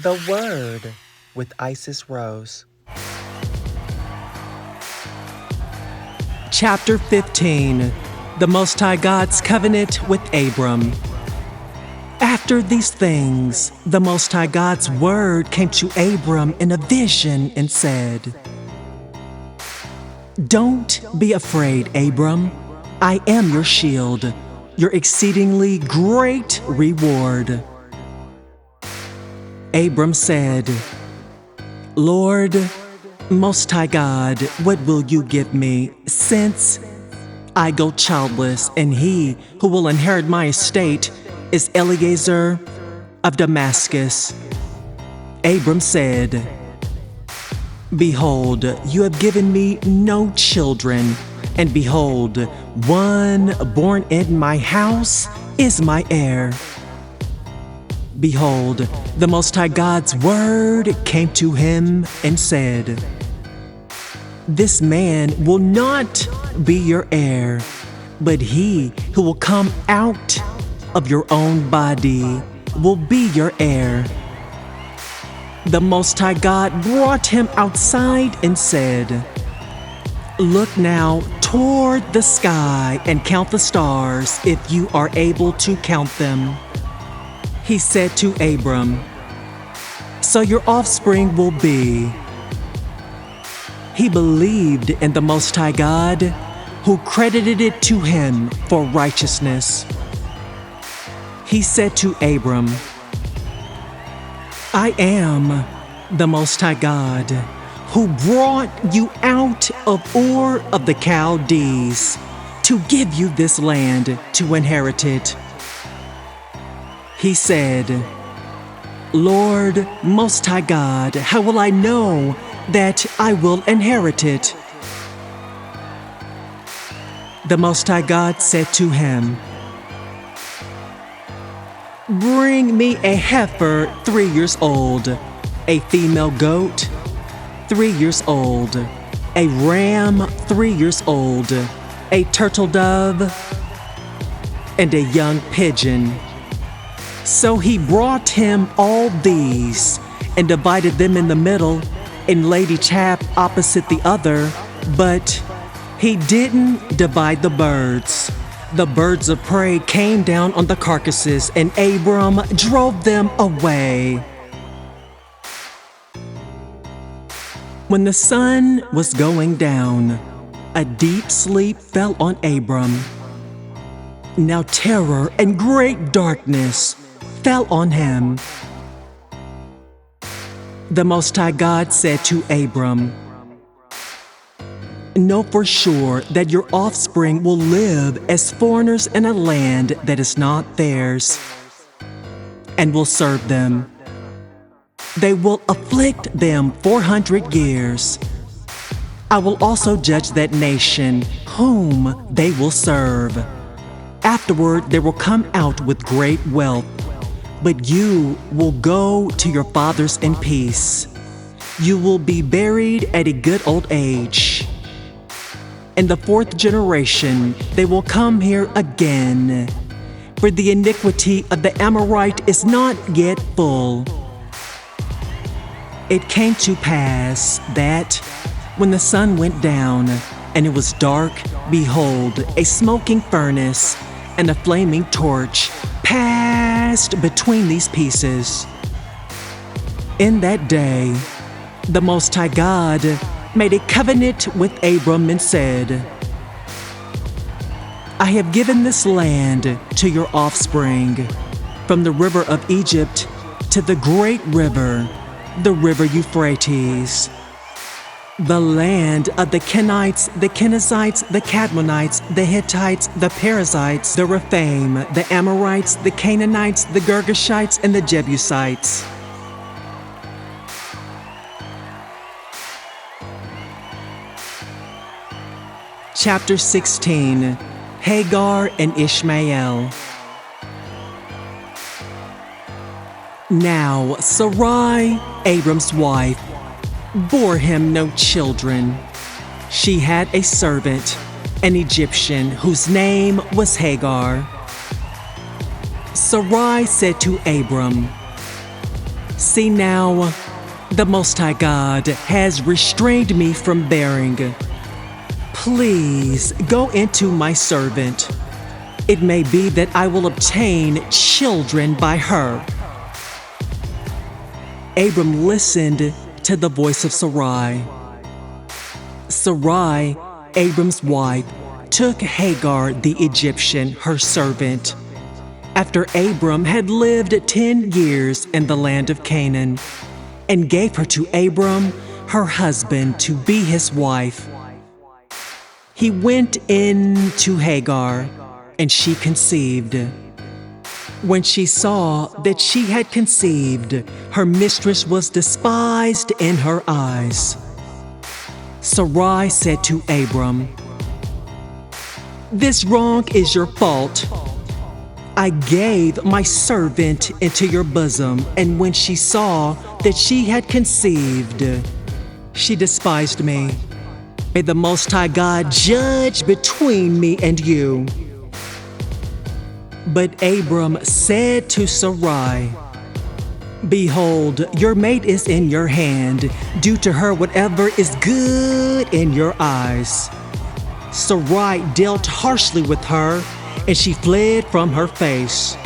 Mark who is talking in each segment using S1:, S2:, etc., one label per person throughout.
S1: The Word with IcissRose.
S2: Chapter 15. The Most High God's Covenant with Abram. After these things, the Most High God's word came to Abram in a vision and said, "Don't be afraid, Abram. I am your shield, your exceedingly great reward." Abram said, "Lord, Most High God, what will you give me, since I go childless, and he who will inherit my estate is Eliezer of Damascus?" Abram said, "Behold, you have given me no children, and behold, one born in my house is my heir." Behold, the Most High God's word came to him and said, "This man will not be your heir, but he who will come out of your own body will be your heir." The Most High God brought him outside and said, "Look now toward the sky and count the stars if you are able to count them." He said to Abram, "So your offspring will be." He believed in the Most High God, who credited it to him for righteousness. He said to Abram, "I am the Most High God, who brought you out of Ur of the Chaldees to give you this land to inherit it." He said, "Lord, Most High God, how will I know that I will inherit it?" The Most High God said to him, "Bring me a heifer 3 years old, a female goat 3 years old, a ram 3 years old, a turtle dove, and a young pigeon." So he brought him all these and divided them in the middle and laid each half opposite the other, but he didn't divide the birds. The birds of prey came down on the carcasses, and Abram drove them away. When the sun was going down, a deep sleep fell on Abram. Now terror and great darkness fell on him. The Most High God said to Abram, "Know for sure that your offspring will live as foreigners in a land that is not theirs, and will serve them. They will afflict them 400 years. I will also judge that nation whom they will serve. Afterward, they will come out with great wealth, but you will go to your fathers in peace. You will be buried at a good old age. In the 4th generation, they will come here again, for the iniquity of the Amorite is not yet full." It came to pass that, when the sun went down and it was dark, behold, a smoking furnace and a flaming torch passed between these pieces. In that day, the Most High God made a covenant with Abram and said, "I have given this land to your offspring, from the river of Egypt to the great river, the river Euphrates, the land of the Kenites, the Kenizzites, the Cadmonites, the Hittites, the Perizzites, the Rephaim, the Amorites, the Canaanites, the Girgashites, and the Jebusites." Chapter 16. Hagar and Ishmael. Now Sarai, Abram's wife, bore him no children. She had a servant, an Egyptian, whose name was Hagar. Sarai said to Abram, See now, the Most High God has restrained me from bearing. Please go into my servant. It may be that I will obtain children by her." Abram listened to the voice of Sarai. Sarai, Abram's wife, took Hagar the Egyptian, her servant, after Abram had lived 10 years in the land of Canaan, and gave her to Abram, her husband, to be his wife. He went in to Hagar, and she conceived. When she saw that she had conceived, her mistress was despised in her eyes. Sarai said to Abram, "This wrong is your fault. I gave my servant into your bosom, and when she saw that she had conceived, she despised me. May the Most High God judge between me and you." But Abram said to Sarai, "Behold, your mate is in your hand. Do to her whatever is good in your eyes." Sarai dealt harshly with her, and she fled from her face.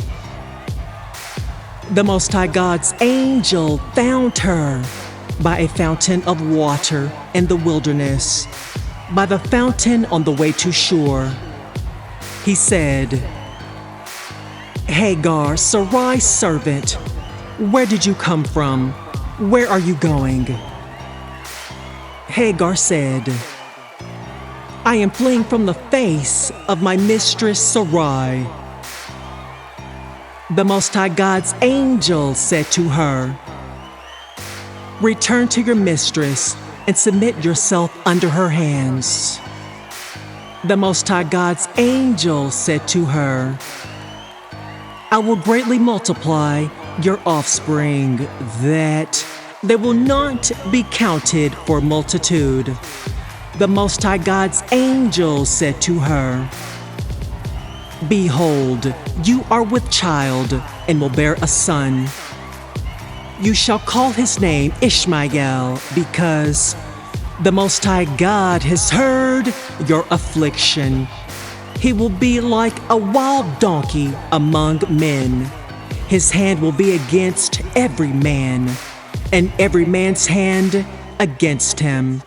S2: The Most High God's angel found her by a fountain of water in the wilderness, by the fountain on the way to Shur. He said, "Hagar, Sarai's servant, where did you come from? Where are you going?" Hagar said, "I am fleeing from the face of my mistress Sarai." The Most High God's angel said to her, "Return to your mistress and submit yourself under her hands." The Most High God's angel said to her, "I will greatly multiply your offspring, that they will not be counted for multitude." The Most High God's angel said to her, "Behold, you are with child and will bear a son. You shall call his name Ishmael, because the Most High God has heard your affliction. He will be like a wild donkey among men. His hand will be against every man, and every man's hand against him.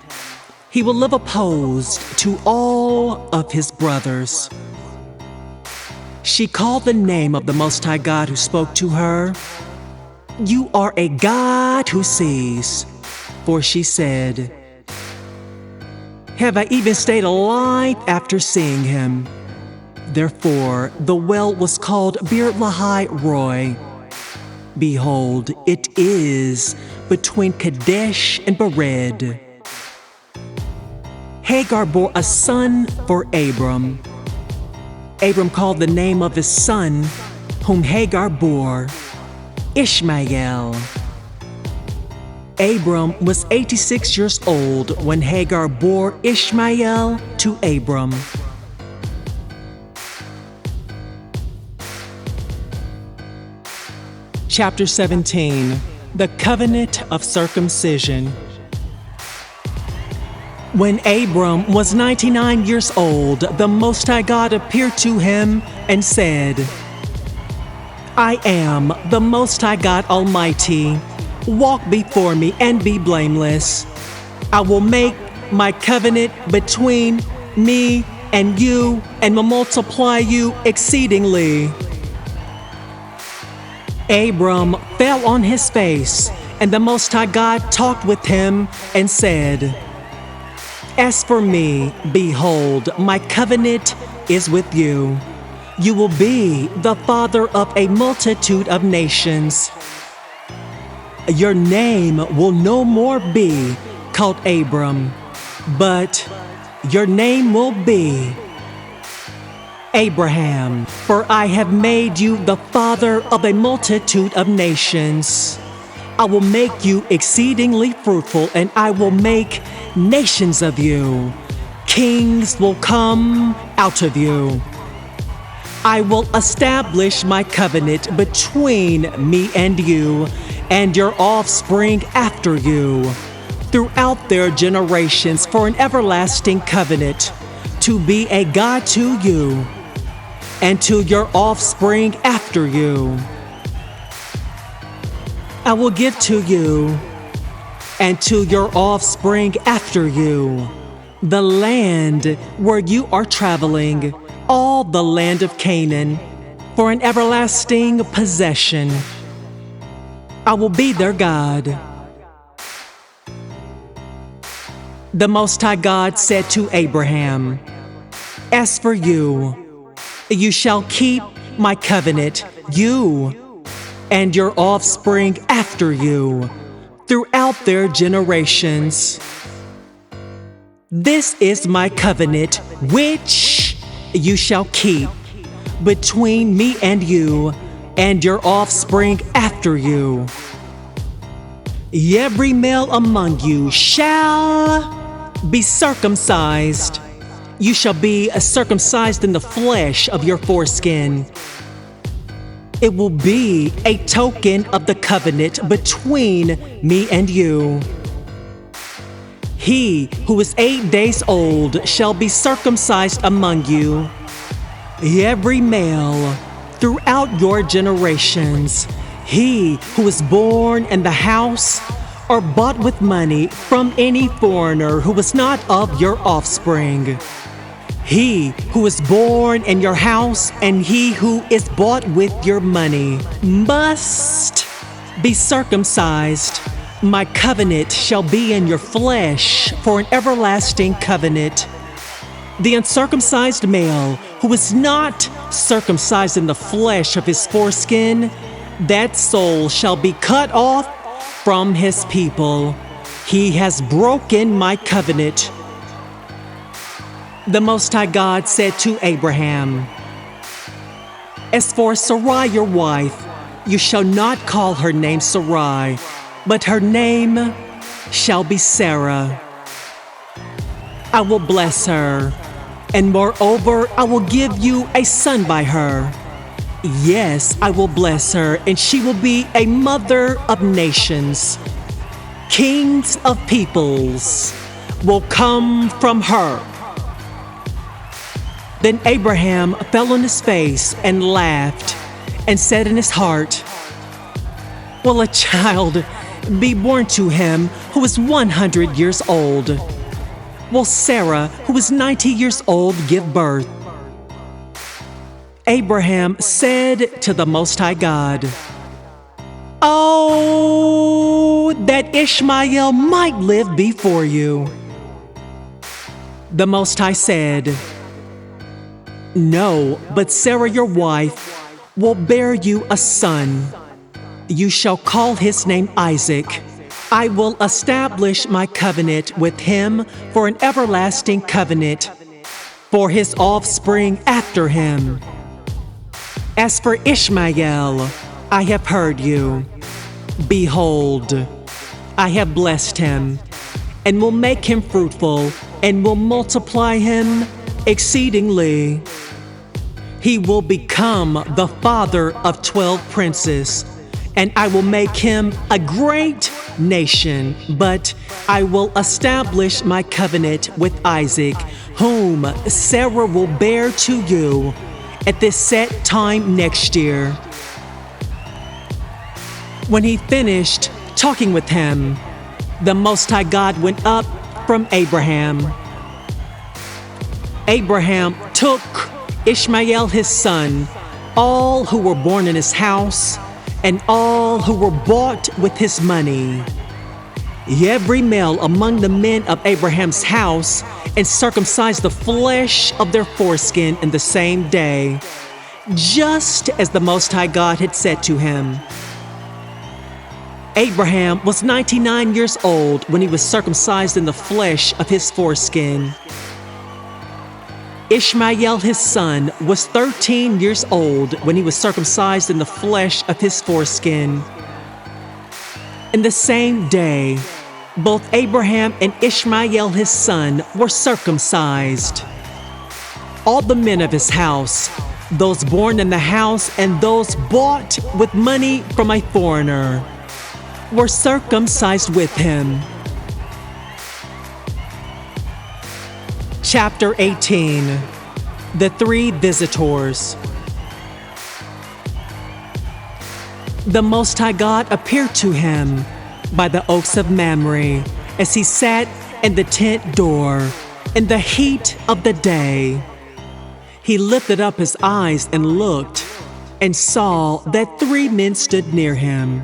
S2: He will live opposed to all of his brothers." She called the name of the Most High God who spoke to her, "You are a God who sees." For she said, "Have I even stayed alive after seeing him?" Therefore, the well was called Bir Lahai Roi. Behold, it is between Kadesh and Bered. Hagar bore a son for Abram. Abram called the name of his son, whom Hagar bore, Ishmael. Abram was 86 years old when Hagar bore Ishmael to Abram. Chapter 17, The Covenant of Circumcision. When Abram was 99 years old, the Most High God appeared to him and said, "I am the Most High God Almighty. Walk before me and be blameless. I will make my covenant between me and you and will multiply you exceedingly." Abram fell on his face, and the Most High God talked with him and said, "As for me, behold, my covenant is with you. You will be the father of a multitude of nations. Your name will no more be called Abram, but your name will be Abraham, for I have made you the father of a multitude of nations. I will make you exceedingly fruitful, and I will make nations of you. Kings will come out of you. I will establish my covenant between me and you and your offspring after you, throughout their generations, for an everlasting covenant, to be a God to you and to your offspring after you. I will give to you and to your offspring after you the land where you are traveling, all the land of Canaan, for an everlasting possession. I will be their God. The Most High God said to Abraham, "As for you, you shall keep my covenant, you and your offspring after you, throughout their generations. This is my covenant which you shall keep between me and you and your offspring after you. Every male among you shall be circumcised. You shall be circumcised in the flesh of your foreskin. It will be a token of the covenant between me and you. He who is 8 days old shall be circumcised among you, every male throughout your generations. He who is born in the house or bought with money from any foreigner who is not of your offspring. He who is born in your house and he who is bought with your money must be circumcised. My covenant shall be in your flesh for an everlasting covenant. The uncircumcised male who is not circumcised in the flesh of his foreskin, that soul shall be cut off from his people. He has broken my covenant." The Most High God said to Abraham, "As for Sarai your wife, you shall not call her name Sarai, but her name shall be Sarah. I will bless her, and moreover, I will give you a son by her. Yes, I will bless her, and she will be a mother of nations. Kings of peoples will come from her." Then Abraham fell on his face and laughed and said in his heart, "Will a child be born to him who is 100 years old? Will Sarah, who is 90 years old, give birth?" Abraham said to the Most High God, "Oh, that Ishmael might live before you." The Most High said, "No, but Sarah your wife will bear you a son. You shall call his name Isaac. I will establish my covenant with him for an everlasting covenant, for his offspring after him. As for Ishmael, I have heard you. Behold, I have blessed him, and will make him fruitful, and will multiply him exceedingly. He will become the father of 12 princes, and I will make him a great nation. But I will establish my covenant with Isaac, whom Sarah will bear to you at this set time next year." When he finished talking with him, the Most High God went up from Abraham. Abraham took Ishmael his son, all who were born in his house, and all who were bought with his money, every male among the men of Abraham's house, and circumcised the flesh of their foreskin in the same day, just as the Most High God had said to him. Abraham was 99 years old when he was circumcised in the flesh of his foreskin. Ishmael his son was 13 years old when he was circumcised in the flesh of his foreskin. In the same day, both Abraham and Ishmael his son were circumcised. All the men of his house, those born in the house and those bought with money from a foreigner, were circumcised with him. Chapter 18. The Three Visitors. The Most High God appeared to him by the oaks of Mamre as he sat in the tent door in the heat of the day. He lifted up his eyes and looked, and saw that 3 men stood near him.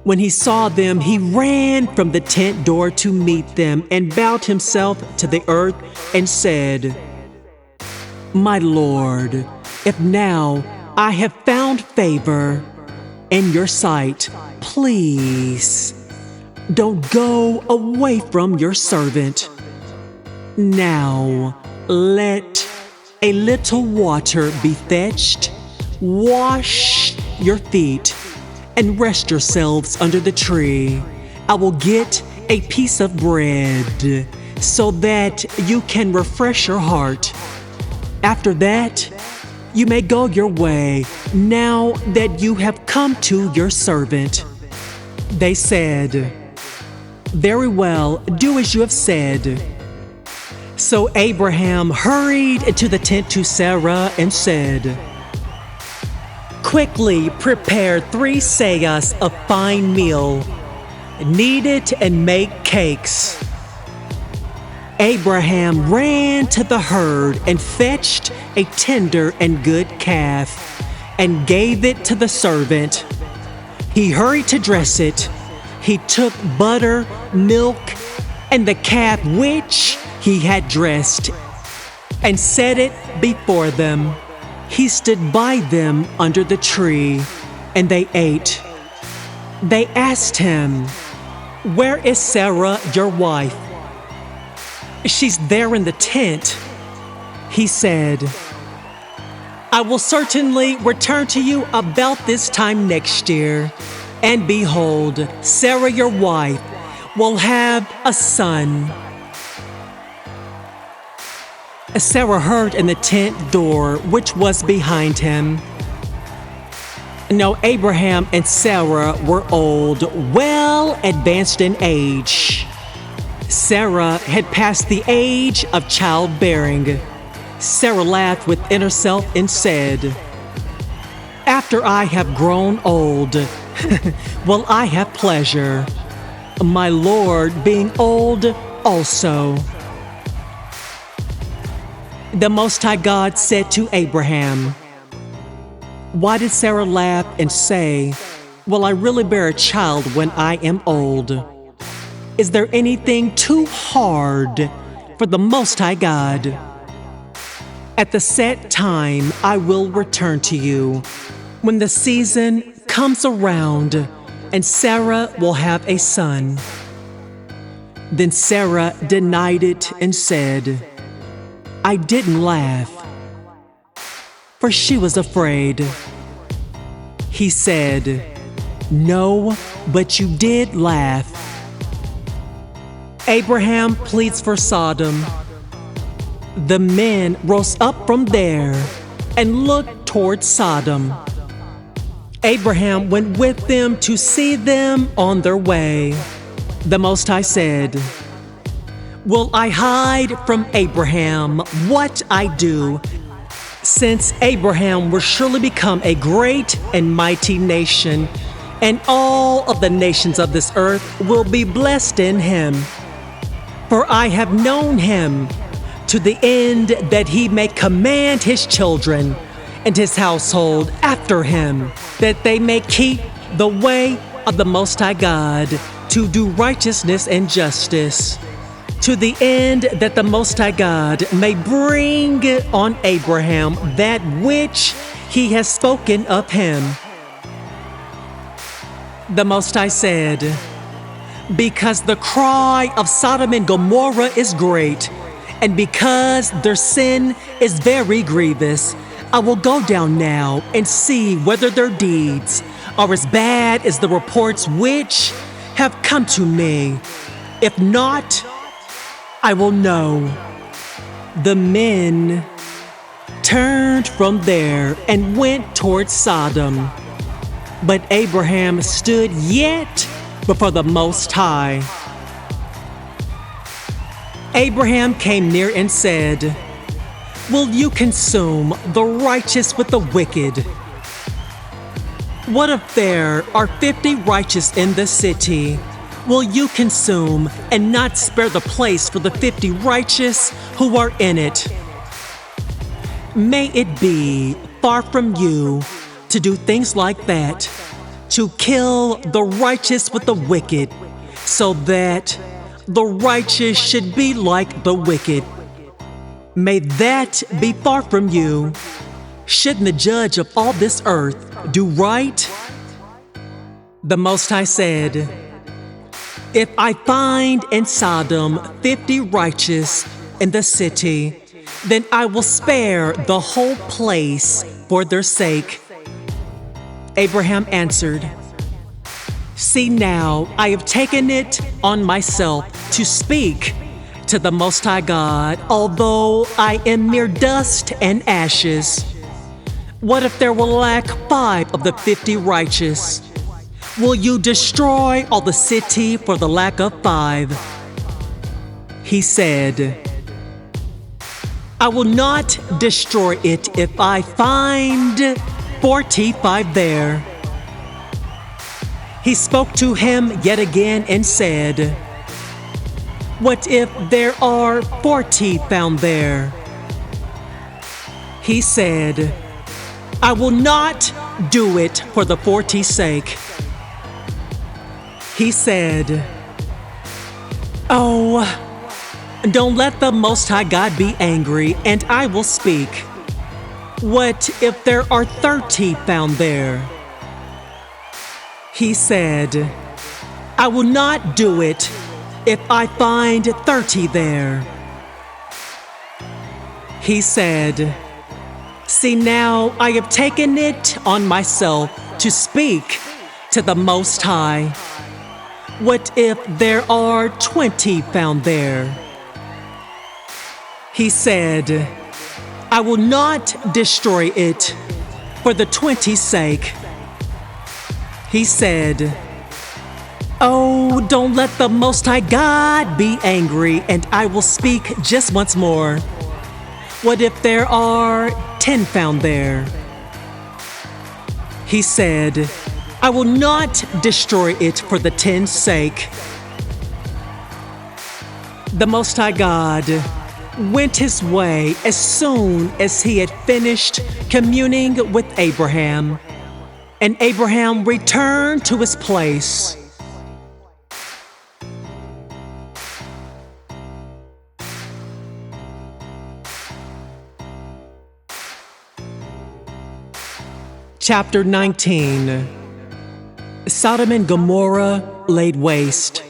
S2: When he saw them, he ran from the tent door to meet them and bowed himself to the earth and said, "My Lord, if now I have found favor in your sight, please don't go away from your servant. Now let a little water be fetched, wash your feet, and rest yourselves under the tree. I will get a piece of bread so that you can refresh your heart. After that, you may go your way now that you have come to your servant." They said, "Very well, do as you have said." So Abraham hurried into the tent to Sarah and said, "Quickly prepare 3 seahs of fine meal. Knead it and make cakes." Abraham ran to the herd and fetched a tender and good calf and gave it to the servant. He hurried to dress it. He took butter, milk, and the calf which he had dressed, and set it before them. He stood by them under the tree, and they ate. They asked him, "Where is Sarah, your wife?" "She's there in the tent." He said, "I will certainly return to you about this time next year, and behold, Sarah, your wife, will have a son." Sarah heard in the tent door which was behind him. Now Abraham and Sarah were old, well advanced in age. Sarah had passed the age of childbearing. Sarah laughed within herself and said, "After I have grown old, will I have pleasure, my Lord being old also." The Most High God said to Abraham, "Why did Sarah laugh and say, 'Will I really bear a child when I am old?' Is there anything too hard for the Most High God? At the set time I will return to you, when the season comes around, and Sarah will have a son." Then Sarah denied it and said, "I didn't laugh," for she was afraid. He said, "No, but you did laugh." Abraham pleads for Sodom. The men rose up from there and looked toward Sodom. Abraham went with them to see them on their way. The Most High said, "Will I hide from Abraham what I do, since Abraham will surely become a great and mighty nation, and all of the nations of this earth will be blessed in him? For I have known him to the end that he may command his children and his household after him, that they may keep the way of the Most High God, to do righteousness and justice, to the end that the Most High God may bring on Abraham that which he has spoken of him." The Most High said, "Because the cry of Sodom and Gomorrah is great, and because their sin is very grievous, I will go down now and see whether their deeds are as bad as the reports which have come to me. If not, I will know." The men turned from there and went toward Sodom. But Abraham stood yet before the Most High. Abraham came near and said, "Will you consume the righteous with the wicked? What if there are 50 righteous in the city? Will you consume and not spare the place for the 50 righteous who are in it? May it be far from you to do things like that, to kill the righteous with the wicked, so that the righteous should be like the wicked. May that be far from you. Shouldn't the judge of all this earth do right?" The Most High said, "If I find in Sodom 50 righteous in the city, then I will spare the whole place for their sake." Abraham answered, "See now, I have taken it on myself to speak to the Most High God, although I am mere dust and ashes. What if there will lack 5 of the 50 righteous? Will you destroy all the city for the lack of 5? He said, "I will not destroy it if I find 45 there." He spoke to him yet again and said, "What if there are 40 found there?" He said, "I will not do it for the 40's sake." He said, "Oh, don't let the Most High God be angry, and I will speak. What if there are 30 found there?" He said, "I will not do it if I find 30 there." He said, "See now, I have taken it on myself to speak to the Most High. What if there are 20 found there?" He said, "I will not destroy it for the 20's sake." He said, "Oh, don't let the Most High God be angry, and I will speak just once more. What if there are 10 found there?" He said, "I will not destroy it for the 10's sake." The Most High God went his way as soon as he had finished communing with Abraham, and Abraham returned to his place. Chapter 19. Sodom and Gomorrah laid waste.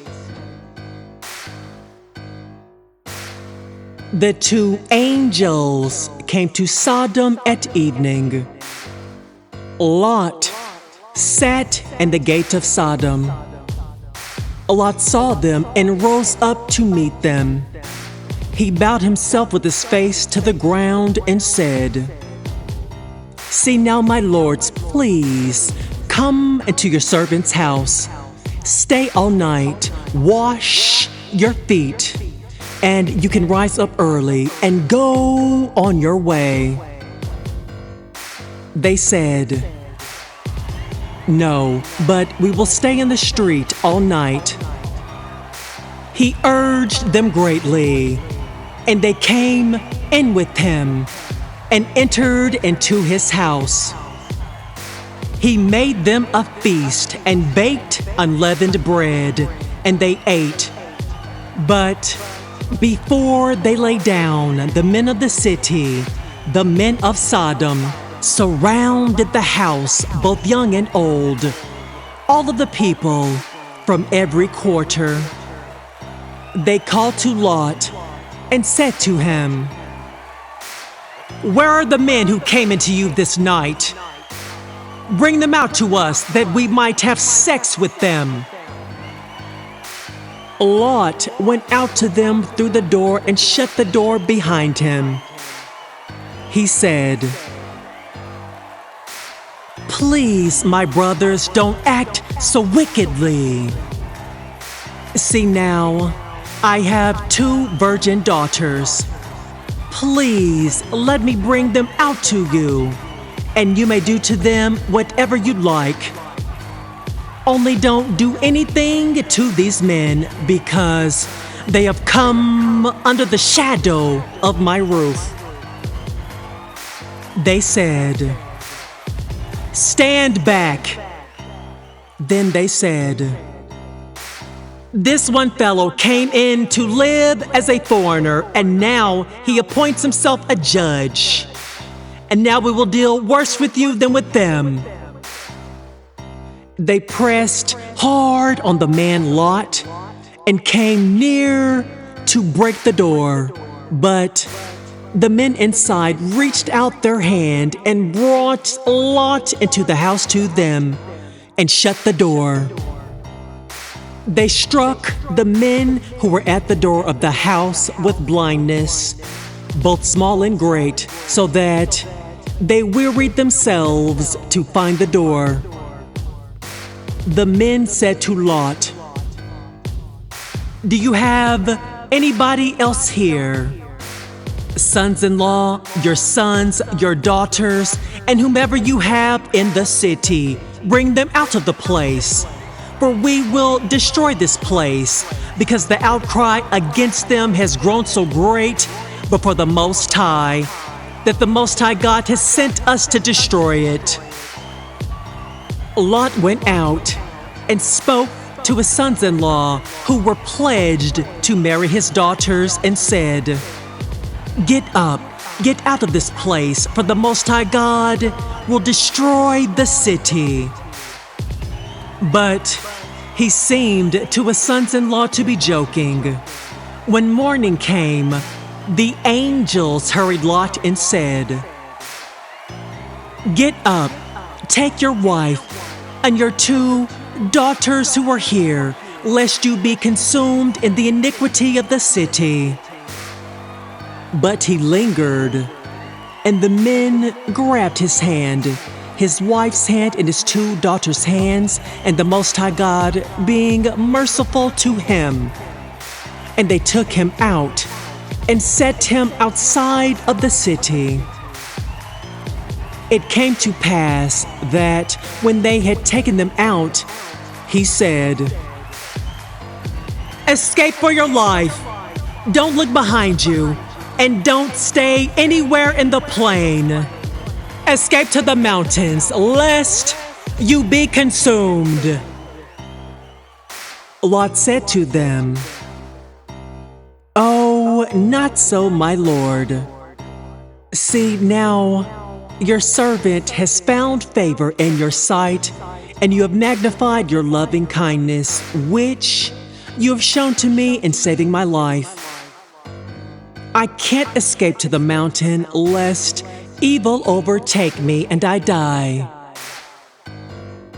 S2: The 2 angels came to Sodom at evening. Lot sat in the gate of Sodom. Lot saw them and rose up to meet them. He bowed himself with his face to the ground and said, "See now, my lords, please come into your servant's house. Stay all night, wash your feet, and you can rise up early and go on your way." They said, "No, but we will stay in the street all night." He urged them greatly, and they came in with him and entered into his house. He made them a feast and baked unleavened bread, and they ate. But before they lay down, the men of the city, the men of Sodom, surrounded the house, both young and old, all of the people from every quarter. They called to Lot and said to him, "Where are the men who came into you this night? Bring them out to us that we might have sex with them." Lot went out to them through the door and shut the door behind him. He said, Please, my brothers, don't act so wickedly. See now, I have 2 virgin daughters. Please let me bring them out to you, and you may do to them whatever you'd like. Only don't do anything to these men, because they have come under the shadow of my roof. They said, "Stand back." Then they said, "This one fellow came in to live as a foreigner, and now he appoints himself a judge. And now we will deal worse with you than with them." They pressed hard on the man Lot and came near to break the door. But the men inside reached out their hand and brought Lot into the house to them and shut the door. They struck the men who were at the door of the house with blindness, both small and great, so that they wearied themselves to find the door. The men said to Lot, "Do you have anybody else here? Sons-in-law, your sons, your daughters, and whomever you have in the city, bring them out of the place. For we will destroy this place, because the outcry against them has grown so great before the Most High, that the Most High God has sent us to destroy it." Lot went out and spoke to his sons-in-law, who were pledged to marry his daughters, and said, "Get up, get out of this place, for the Most High God will destroy the city." But he seemed to his sons-in-law to be joking. When morning came, the angels hurried Lot and said, "Get up, take your wife and your 2 daughters who are here, lest you be consumed in the iniquity of the city." But he lingered, and the men grabbed his hand, his wife's hand and his 2 daughters' hands, and the Most High God being merciful to him. And they took him out and set him outside of the city. It came to pass that when they had taken them out, he said, "Escape for your life. Don't look behind you, and don't stay anywhere in the plain. Escape to the mountains, lest you be consumed." Lot said to them, "Oh, not so, my Lord. See now, your servant has found favor in your sight, and you have magnified your loving kindness, which you have shown to me in saving my life. I can't escape to the mountain, lest evil overtake me and I die.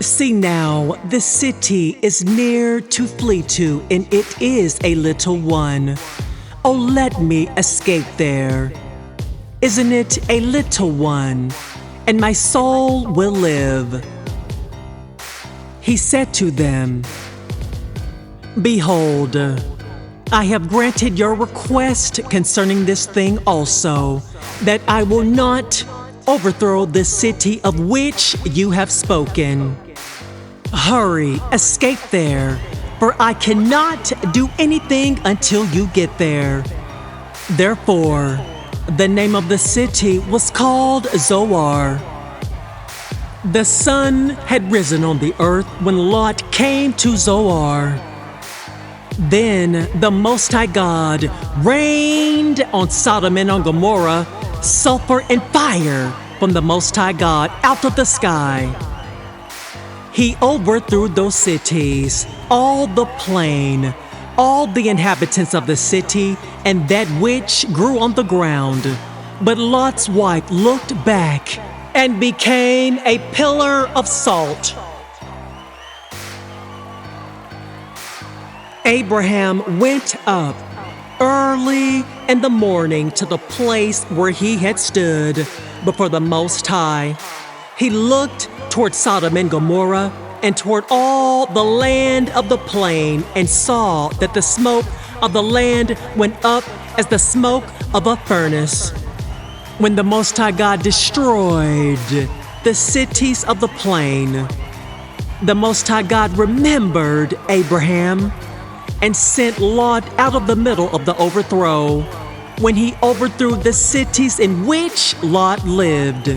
S2: See now, the city is near to flee to, and it is a little one. Oh, let me escape there. Isn't it a little one? And my soul will live." He said to them, "Behold, I have granted your request concerning this thing also, that I will not overthrow this city of which you have spoken. Hurry, escape there, for I cannot do anything until you get there." Therefore, the name of the city was called Zoar. The sun had risen on the earth when Lot came to Zoar. Then the Most High God rained on Sodom and on Gomorrah sulfur and fire from the Most High God out of the sky. He overthrew those cities, all the plain, all the inhabitants of the city, and that which grew on the ground. But Lot's wife looked back and became a pillar of salt. Abraham went up early in the morning to the place where he had stood before the Most High. He looked toward Sodom and Gomorrah and toward all the land of the plain, and saw that the smoke of the land went up as the smoke of a furnace. When the Most High God destroyed the cities of the plain, the Most High God remembered Abraham and sent Lot out of the middle of the overthrow when he overthrew the cities in which Lot lived.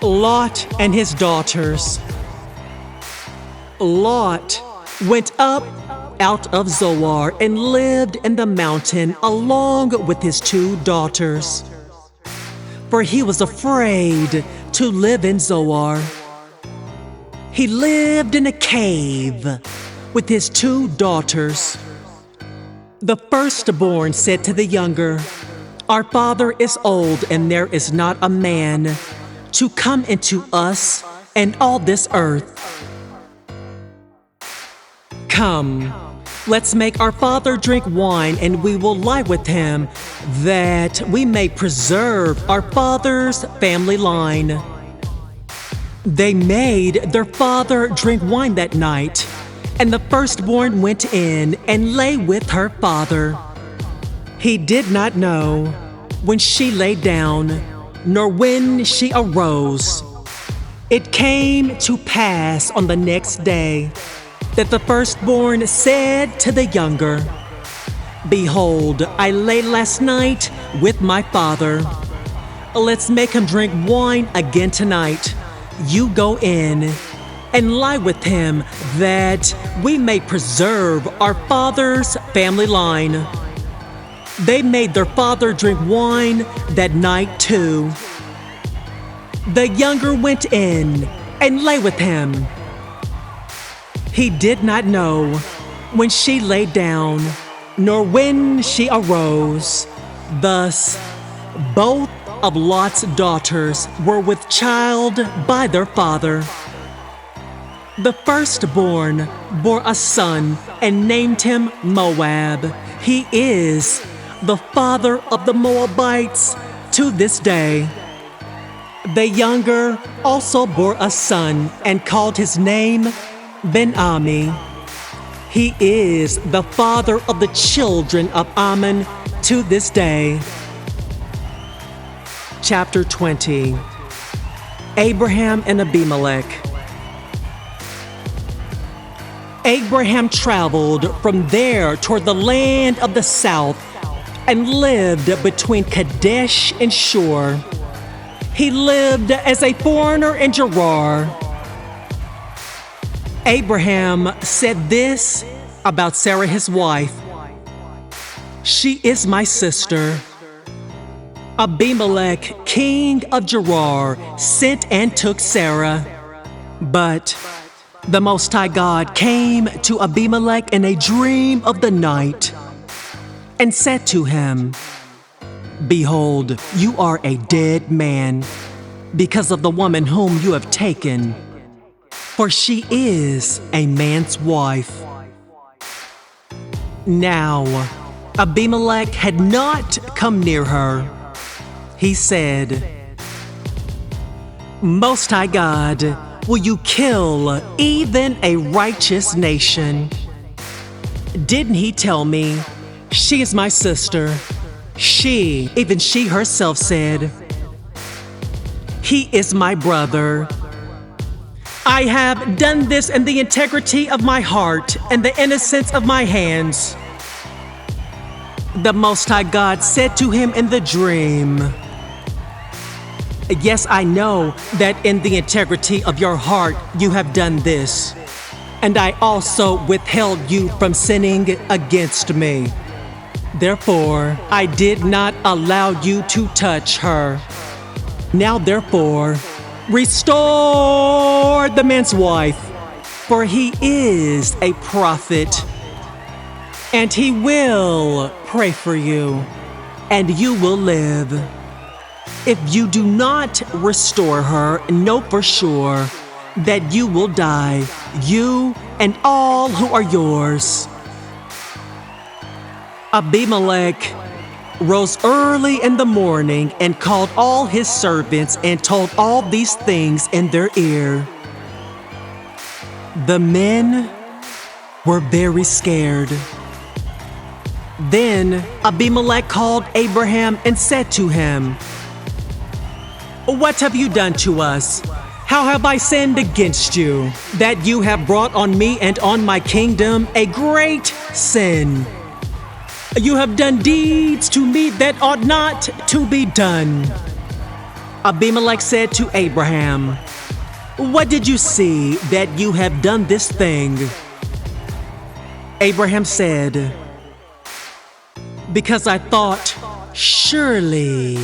S2: Lot and his daughters. Lot went up out of Zoar and lived in the mountain along with his 2 daughters, for he was afraid to live in Zoar. He lived in a cave with his 2 daughters. The firstborn said to the younger, "Our father is old, and there is not a man to come into us and all this earth. Come, let's make our father drink wine, and we will lie with him, that we may preserve our father's family line." They made their father drink wine that night, and the firstborn went in and lay with her father. He did not know when she lay down, nor when she arose. It came to pass on the next day that the firstborn said to the younger, "Behold, I lay last night with my father. Let's make him drink wine again tonight. You go in and lie with him, that we may preserve our father's family line." They made their father drink wine that night too. The younger went in and lay with him. He did not know when she lay down, nor when she arose. Thus, both of Lot's daughters were with child by their father. The firstborn bore a son and named him Moab. He is the father of the Moabites to this day. The younger also bore a son and called his name Ben-Ami. He is the father of the children of Ammon to this day. Chapter 20. Abraham and Abimelech. Abraham traveled from there toward the land of the south and lived between Kadesh and Shur. He lived as a foreigner in Gerar. Abraham said this about Sarah his wife, "She is my sister." Abimelech, king of Gerar, sent and took Sarah. But the Most High God came to Abimelech in a dream of the night and said to him, "Behold, you are a dead man because of the woman whom you have taken, for she is a man's wife." Now, Abimelech had not come near her. He said, "Most High God, will you kill even a righteous nation? Didn't he tell me, she is my sister? Even she herself said, he is my brother. I have done this in the integrity of my heart and the innocence of my hands." The Most High God said to him in the dream, "Yes, I know that in the integrity of your heart you have done this, and I also withheld you from sinning against me. Therefore, I did not allow you to touch her. Now therefore, restore the man's wife, for he is a prophet, and he will pray for you, and you will live. If you do not restore her, know for sure that you will die, you and all who are yours." Abimelech rose early in the morning and called all his servants and told all these things in their ear. The men were very scared. Then Abimelech called Abraham and said to him, "What have you done to us? How have I sinned against you, that you have brought on me and on my kingdom a great sin? You have done deeds to me that ought not to be done." Abimelech said to Abraham, "What did you see that you have done this thing?" Abraham said, "Because I thought, surely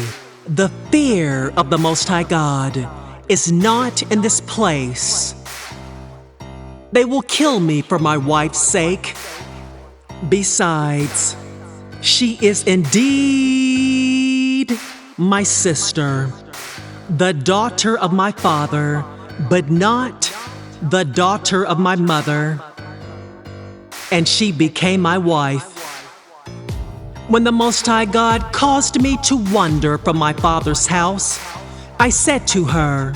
S2: the fear of the Most High God is not in this place. They will kill me for my wife's sake. Besides, she is indeed my sister, the daughter of my father, but not the daughter of my mother. And she became my wife. When the Most High God caused me to wander from my father's house, I said to her,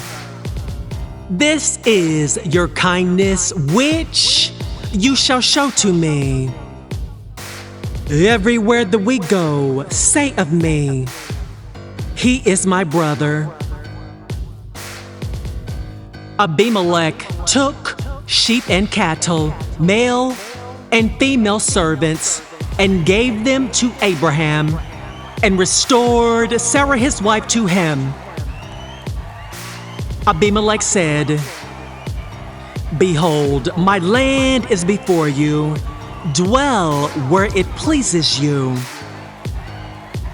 S2: 'This is your kindness which you shall show to me. Everywhere that we go, say of me, he is my brother.' Abimelech took sheep and cattle, male and female servants, and gave them to Abraham, and restored Sarah his wife to him. Abimelech said, 'Behold, my land is before you. Dwell where it pleases you.'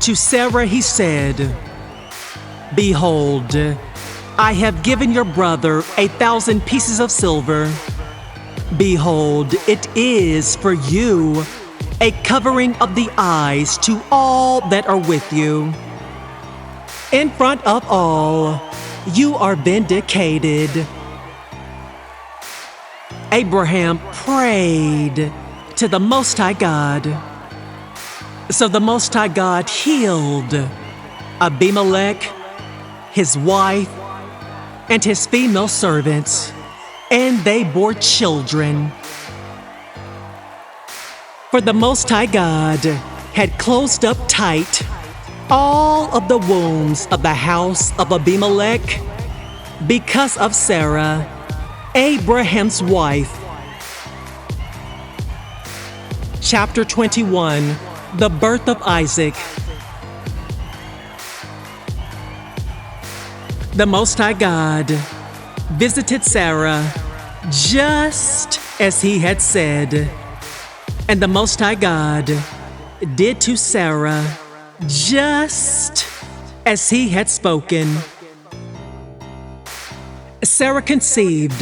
S2: To Sarah he said, 'Behold, I have given your brother 1,000 pieces of silver. Behold, it is for you a covering of the eyes to all that are with you. In front of all, you are vindicated.' Abraham prayed to the Most High God. So the Most High God healed Abimelech, his wife, and his female servants, and they bore children. For the Most High God had closed up tight all of the wombs of the house of Abimelech because of Sarah, Abraham's wife. Chapter 21, The Birth of Isaac. The Most High God visited Sarah just as he had said, and the Most High God did to Sarah just as he had spoken. Sarah conceived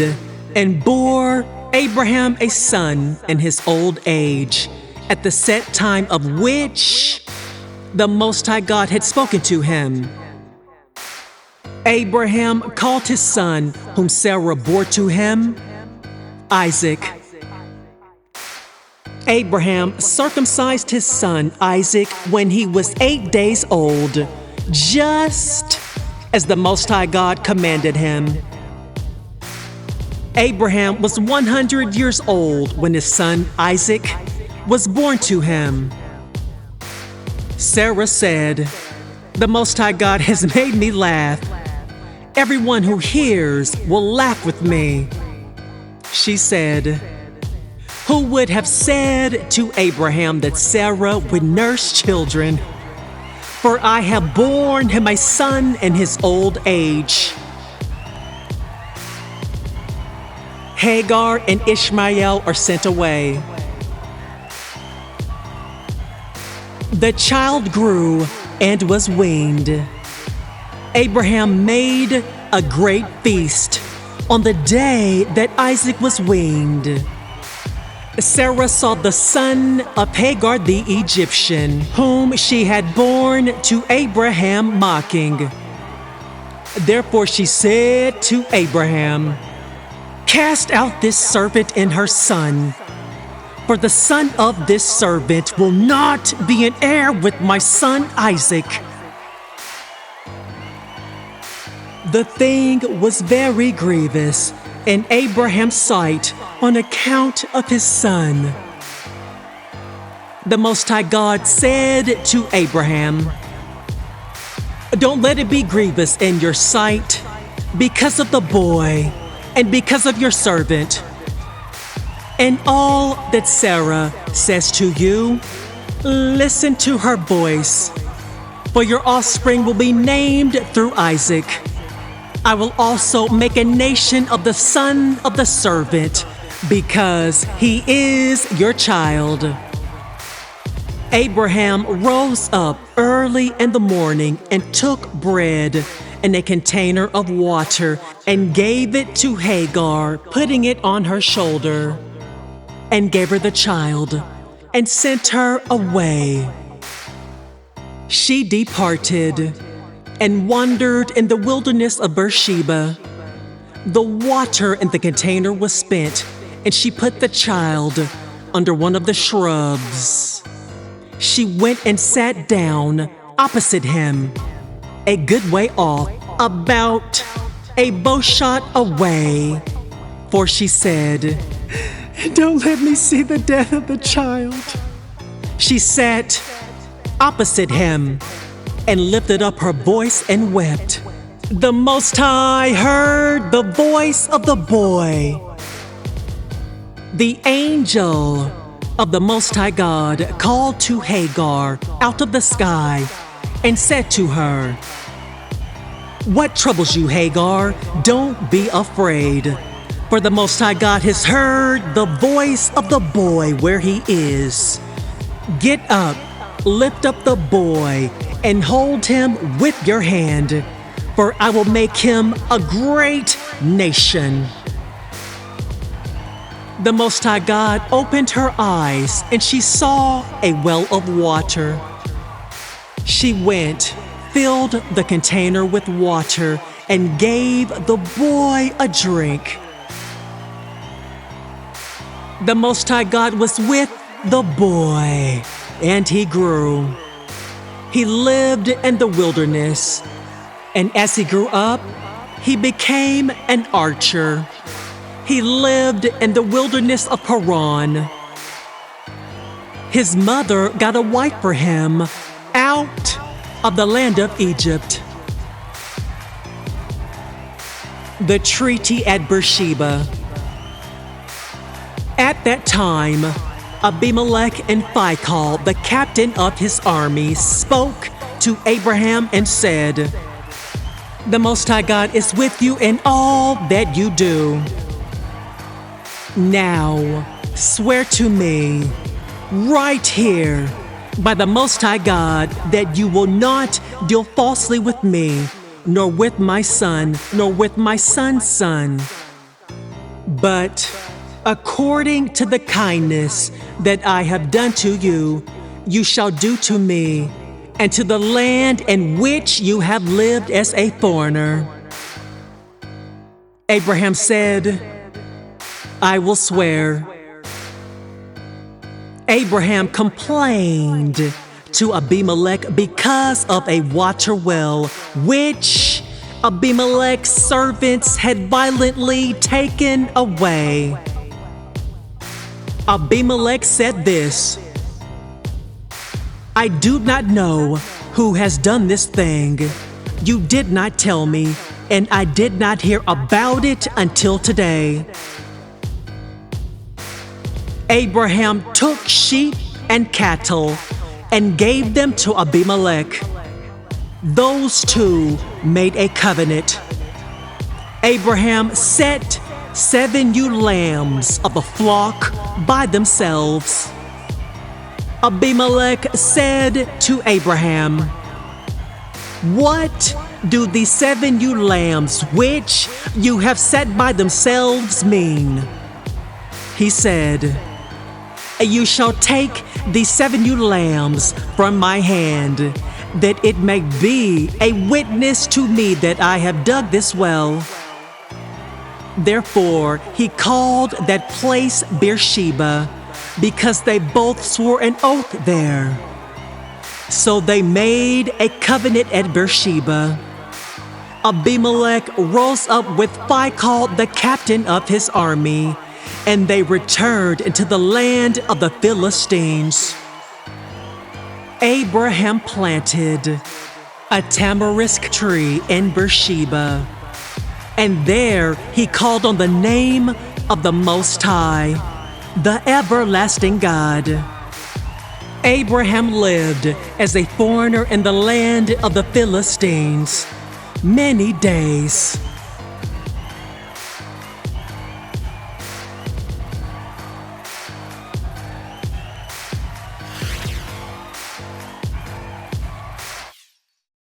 S2: and bore Abraham a son in his old age, at the set time of which the Most High God had spoken to him. Abraham called his son, whom Sarah bore to him, Isaac. Abraham circumcised his son Isaac when he was 8 days old, just as the Most High God commanded him. Abraham was 100 years old when his son Isaac was born to him. Sarah said, "The Most High God has made me laugh. Everyone who hears will laugh with me." She said, "Who would have said to Abraham that Sarah would nurse children? For I have borne him a son in his old age." Hagar and Ishmael are sent away. The child grew and was weaned. Abraham made a great feast on the day that Isaac was weaned. Sarah saw the son of Hagar the Egyptian, whom she had borne to Abraham, mocking. Therefore she said to Abraham, "Cast out this serpent and her son, For the son of this servant will not be an heir with my son Isaac." The thing was very grievous in Abraham's sight on account of his son. The Most High God said to Abraham, "Don't let it be grievous in your sight because of the boy and because of your servant. And all that Sarah says to you, listen to her voice, for your offspring will be named through Isaac. I will also make a nation of the son of the servant, because he is your child." Abraham rose up early in the morning and took bread and a container of water and gave it to Hagar, putting it on her shoulder, and gave her the child and sent her away. She departed and wandered in the wilderness of Beersheba. The water in the container was spent, and she put the child under one of the shrubs. She went and sat down opposite him, a good way off, about a bowshot away, for she said, "Don't let me see the death of the child." She sat opposite him and lifted up her voice and wept. The Most High heard the voice of the boy. The angel of the Most High God called to Hagar out of the sky and said to her, "What troubles you, Hagar? Don't be afraid, for the Most High God has heard the voice of the boy where he is. Get up, lift up the boy, and hold him with your hand, for I will make him a great nation." The Most High God opened her eyes, and she saw a well of water. She went, filled the container with water, and gave the boy a drink. The Most High God was with the boy, and he grew. He lived in the wilderness, and as he grew up, he became an archer. He lived in the wilderness of Paran. His mother got a wife for him out of the land of Egypt. The treaty at Beersheba. At that time, Abimelech and Phicol, the captain of his army, spoke to Abraham and said, "The Most High God is with you in all that you do. Now, swear to me, right here, by the Most High God, that you will not deal falsely with me, nor with my son, nor with my son's son. But according to the kindness that I have done to you, you shall do to me, and to the land in which you have lived as a foreigner." Abraham said, "I will swear." Abraham complained to Abimelech because of a water well, which Abimelech's servants had violently taken away. Abimelech said this, "I do not know who has done this thing. You did not tell me, and I did not hear about it until today." Abraham took sheep and cattle and gave them to Abimelech. Those two made a covenant. Abraham set 7 ewe lambs of the flock by themselves. Abimelech said to Abraham, "What do these 7 ewe lambs which you have set by themselves mean?" He said, "You shall take these 7 ewe lambs from my hand, that it may be a witness to me that I have dug this well." Therefore he called that place Beersheba, because they both swore an oath there. So they made a covenant at Beersheba. Abimelech rose up with Phicol, the captain of his army, and they returned into the land of the Philistines. Abraham planted a tamarisk tree in Beersheba, and there he called on the name of the Most High, the everlasting God. Abraham lived as a foreigner in the land of the Philistines many days.